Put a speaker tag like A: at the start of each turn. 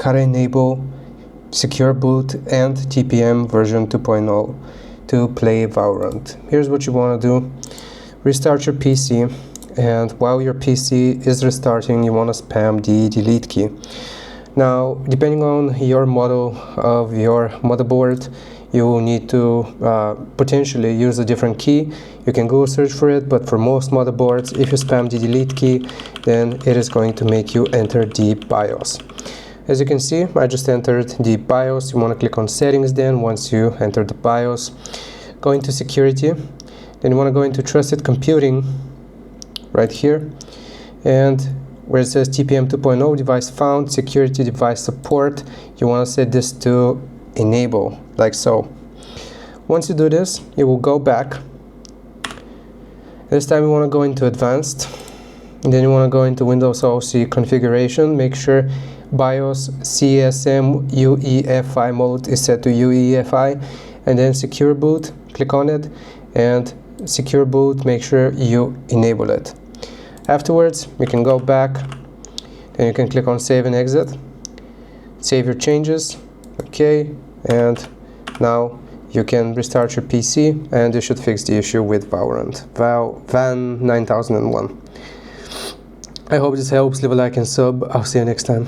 A: gotta enable secure boot and TPM version 2.0 to play Valorant. Here's what you want to do. Restart your PC, and while your PC is restarting, you want to spam the delete key. Now, depending on your model of your motherboard, you will need to potentially use a different key. You can go search for it, but for most motherboards, if you spam the delete key, then it is going to make you enter the BIOS. As you can see, I just entered the BIOS. You want to click on settings then. Once you enter the BIOS, go into security. Then you want to go into trusted computing right here. And where it says TPM 2.0 device found, security device support, you want to set this to enable, like so. Once you do this, you will go back. This time you want to go into advanced. And then you want to go into Windows OC configuration. Make sure BIOS CSM UEFI mode is set to UEFI, and then secure boot, click on it, and secure boot, make sure you enable it. Afterwards, you can go back, then you can click on save and exit, save your changes, okay, and now you can restart your PC and you should fix the issue with Valorant, VAN9001. I hope this helps. Leave a like and sub. I'll see you next time.